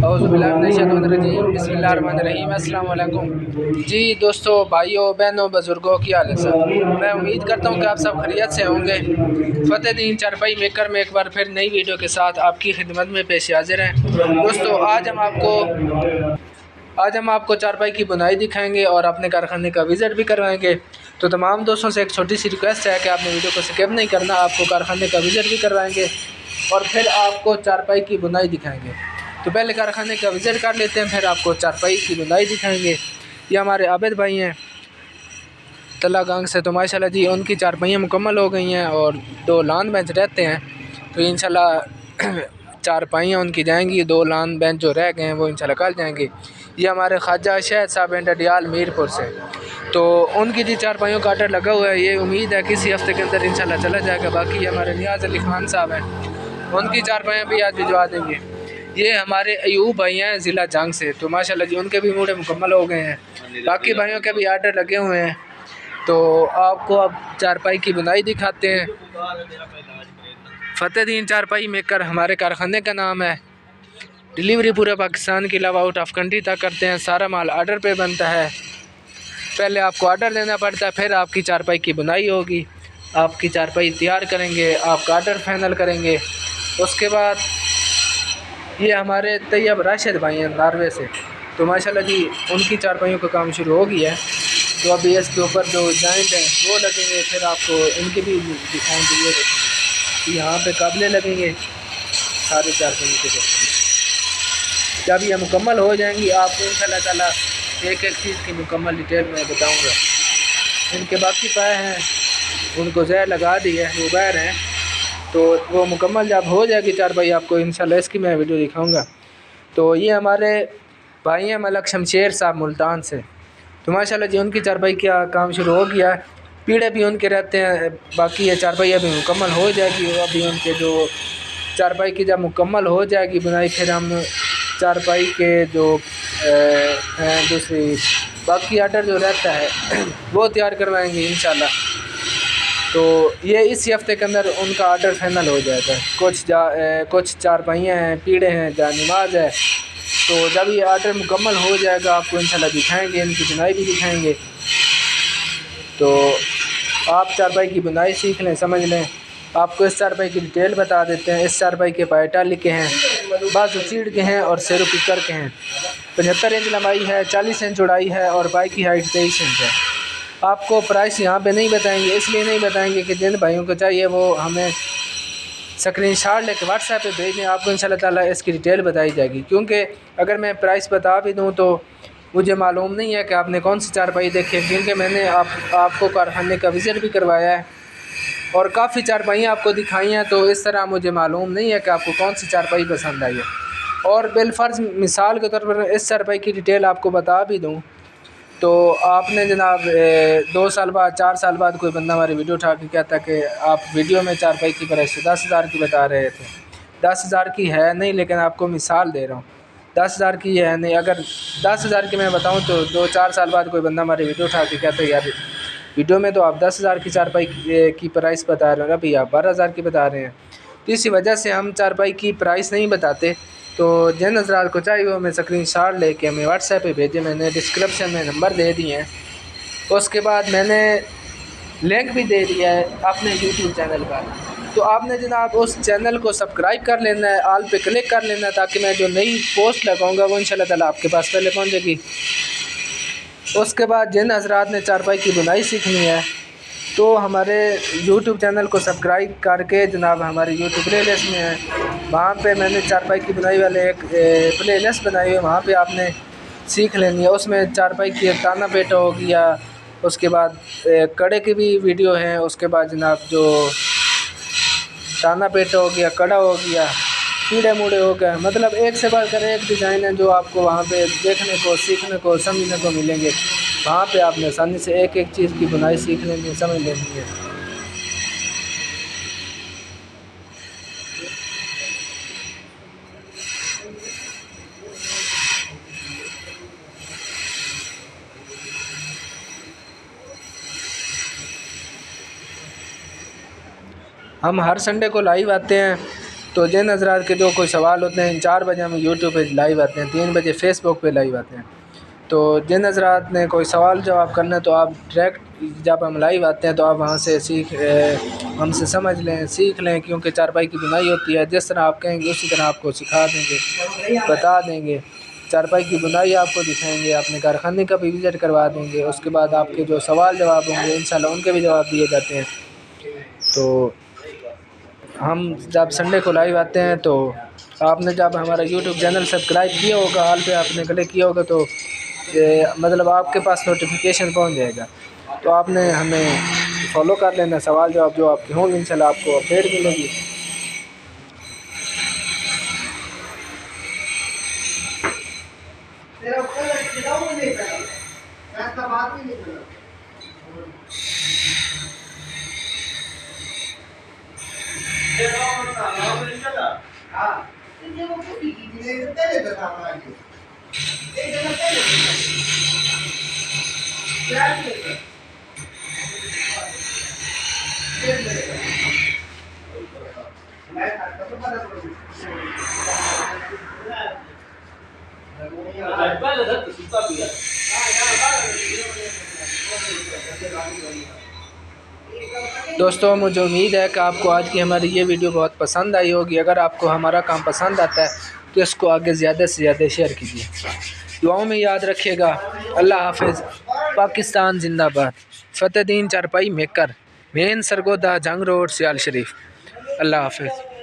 बिस्मिल्लाहिर्रहमानिर्रहीम। अस्सलाम वालेकुम। जी दोस्तों, भाइयों, बहनों, बुज़ुर्गों, की हाल है सब। मैं उम्मीद करता हूँ कि आप सब खैरियत से होंगे। फ़तेहदीन चारपाई मेकर में एक बार फिर नई वीडियो के साथ आपकी खिदमत में पेश हाजिर हैं। दोस्तों, आज हम आपको चारपाई की बुनाई दिखाएंगे और अपने कारखाने का विज़िट भी करवाएंगे। तो तमाम दोस्तों से एक छोटी सी रिक्वेस्ट है कि आपने वीडियो को स्किप नहीं करना। आपको कारखाने का विज़िट भी करवाएंगे और फिर आपको चारपाई की बुनाई दिखाएंगे। तो पहले कारखाने का विज़िट कर लेते हैं, फिर आपको चारपाई की बुनाई दिखाएंगे। ये हमारे आबिद भाई हैं तला गांग से। तो माशाल्लाह जी, उनकी चारपाइयाँ मुकम्मल हो गई हैं और 2 लान बेंच रहते हैं। तो इंशाल्लाह चारपाइयाँ उनकी जाएंगी। 2 लान बेंच जो रह गए हैं वो इंशाल्लाह कल जाएंगे। ये हमारे ख्वाजा शहद साहब हैं डडियाल मीरपुर से। तो उनकी जी चारपाइयों का आर्डर लगा हुआ है। ये उम्मीद है किसी हफ्ते के अंदर इंशाल्लाह चला जाएगा। बाकी हमारे नियाज़ अली खान साहब हैं, उनकी चारपाइयाँ भी आज भिजवा देंगे। ये हमारे अयूब भाई हैं ज़िला जंग से। तो माशाल्लाह जी, उनके भी मूड़े मुकम्मल हो गए हैं। बाकी भाइयों के भी आर्डर लगे हुए हैं। तो आपको अब चारपाई की बुनाई दिखाते हैं। फ़तेहदीन चारपाई मेकर हमारे कारखाने का नाम है। डिलीवरी पूरे पाकिस्तान के अलावा आउट ऑफ कंट्री तक करते हैं। सारा माल आर्डर पे बनता है। पहले आपको आर्डर देना पड़ता है, फिर आपकी चारपाई की बुनाई होगी। आपकी चारपाई तैयार करेंगे, आपका आर्डर फाइनल करेंगे। उसके बाद ये हमारे तैयब राशिद भाई हैं नार्वे से। तो माशाल्लाह जी, उनकी चारपाइयों का काम शुरू हो गया है। तो अभी इसके ऊपर जो जॉइंट हैं वो लगेंगे, फिर आपको इनके भी दिखाएंगे। ये देखेंगे, यहाँ पे काबले लगेंगे सारे चारपाइयों के। जब ये मुकम्मल हो जाएंगी आपको इंशाल्लाह ताला एक एक चीज़ की मुकम्मल डिटेल में बताऊँगा। इनके बाकी पाए हैं, उनको जहर लगा दी है, वो बाहर हैं। तो वो मुकम्मल जब हो जाएगी चारपाई, आपको इंशाल्लाह इसकी मैं वीडियो दिखाऊंगा। तो ये हमारे भाई हैं मलक शमशेर साहब मुल्तान से। तो माशाल्लाह जी, उनकी चारपाई का काम शुरू हो गया। पीढ़े भी उनके रहते हैं। बाकी ये चारपाई अभी मुकम्मल हो जाएगी। अभी उनके जो चारपाई की जब मुकम्मल हो जाएगी बुनाई, फिर हम चारपाई के जो दूसरी बाकी आर्डर जो रहता है वो तैयार करवाएंगे इंशाल्लाह। तो ये इसी हफ्ते के अंदर उनका आर्डर फाइनल हो जाएगा। कुछ चारपाइयाँ हैं, पीढ़े हैं, जानमाज है। तो जब ये आर्डर मुकम्मल हो जाएगा आपको इंशाल्लाह दिखाएंगे, इनकी बुनाई भी दिखाएंगे। तो आप चारपाई की बुनाई सीख लें, समझ लें। आपको इस चारपाई की डिटेल बता देते हैं। इस चारपाई के पायटा लिखे हैं, बाजू चीड़ के हैं और सेरू पिकर के हैं। 75 इंच लंबाई है, 40 इंच चौड़ाई है और पाई की हाइट 23 इंच है। आपको प्राइस यहाँ पे नहीं बताएंगे, इसलिए नहीं बताएंगे कि जिन भाइयों को चाहिए वो हमें स्क्रीनशॉट लेके व्हाट्सएप पे भेज दें। आपको इंशाल्लाह ताला इसकी डिटेल बताई जाएगी। क्योंकि अगर मैं प्राइस बता भी दूँ तो मुझे मालूम नहीं है कि आपने कौन सी चारपाई देखी है। क्योंकि मैंने आपको कारखाने का विज़िट भी करवाया है और काफ़ी चारपाइयाँ आपको दिखाई हैं। तो इस तरह मुझे मालूम नहीं है कि आपको कौन सी चारपाई पसंद आई है। और बिलफ़र्ज़ मिसाल के तौर पर इस चारपाई की डिटेल आपको बता भी दूँ तो आपने जनाब 2 साल बाद 4 साल बाद कोई बंदा हमारी वीडियो उठा के कहता कि आप वीडियो में चारपाई की प्राइस 10,000 की बता रहे थे। 10,000 की है नहीं, लेकिन आपको मिसाल दे रहा हूँ, 10,000 की है नहीं। अगर 10,000 की मैं बताऊँ तो 2-4 साल बाद कोई बंदा हमारी वीडियो उठा के कहता है यार वीडियो में तो आप 10,000 की चारपाई की प्राइस बता रहे हो, अभी आप 12,000 की बता रहे हैं। तो इसी वजह से हम चारपाई की प्राइस नहीं बताते। तो जिन हज़रात को चाहिए वो हमें स्क्रीनशॉट लेके हमें व्हाट्सएप पे भेजें। मैंने डिस्क्रिप्शन में नंबर दे दिए हैं। उसके बाद मैंने लिंक भी दे दिया है अपने यूट्यूब चैनल का। तो आपने जनाब उस चैनल को सब्सक्राइब कर लेना है, ऑल पे क्लिक कर लेना है, ताकि मैं जो नई पोस्ट लगाऊंगा वो इंशाल्लाह ताला आपके पास पहले पहुंचेगी। उसके बाद जिन हज़रात ने चारपाई की बुनाई सीखनी है तो हमारे यूट्यूब चैनल को सब्सक्राइब करके जनाब हमारी यूट्यूब प्ले लिस्ट में है, वहाँ पे मैंने चारपाई की बुनाई वाले एक प्ले लिस्ट बनाई हुई है, वहाँ पे आपने सीख लेनी है। उसमें चारपाई की एक ताना पेटा हो गया, उसके बाद कड़े की भी वीडियो है, उसके बाद जनाब जो ताना पेटा हो गया, कड़ा हो गया, कीड़े मूड़े हो गए, मतलब एक से बढ़कर एक डिज़ाइन है जो आपको वहाँ पे देखने को, सीखने को, समझने को मिलेंगे। वहाँ पे आपने आसानी से एक एक चीज़ की बुनाई सीख लेनी है, समझ लेनी है। हम हर संडे को लाइव आते हैं तो जिन हज़रात के जो कोई सवाल होते हैं, 4 बजे हम यूट्यूब पे लाइव आते हैं, 3 बजे फेसबुक पे लाइव आते हैं। तो जिन हज़रात ने कोई सवाल जवाब करना है तो आप डायरेक्ट जब हम लाइव आते हैं तो आप वहाँ से हमसे समझ लें, सीख लें, क्योंकि चारपाई की बुनाई होती है, जिस तरह आप कहेंगे उसी तरह आपको सिखा देंगे, बता देंगे। चारपाई की बुनाई आपको दिखाएंगे, अपने कारखाने का भी विज़िट करवा देंगे। उसके बाद आपके जो सवाल जवाब होंगे इंशाल्लाह उनके भी जवाब दिए जाते हैं। तो हम जब संडे को लाइव आते हैं तो आपने जब हमारा यूट्यूब चैनल सब्सक्राइब किया होगा, हाल पे आपने क्लिक किया होगा, तो मतलब आपके पास नोटिफिकेशन पहुंच जाएगा। तो आपने हमें फॉलो कर लेना, सवाल जवाब जो आपके होंगे इंशाल्लाह आपको अपडेट मिलेगी। दोस्तों मुझे उम्मीद है कि आपको आज की हमारी ये वीडियो बहुत पसंद आई होगी। अगर आपको हमारा काम पसंद आता है तो इसको आगे ज़्यादा से ज़्यादा शेयर कीजिए। दुआओं में याद रखिएगा। अल्लाह हाफिज़। पाकिस्तान जिंदाबाद। फतेह दीन चारपाई मेकर, मेन सरगोदा, जंग रोड, सियाल शरीफ। अल्लाह हाफिज़।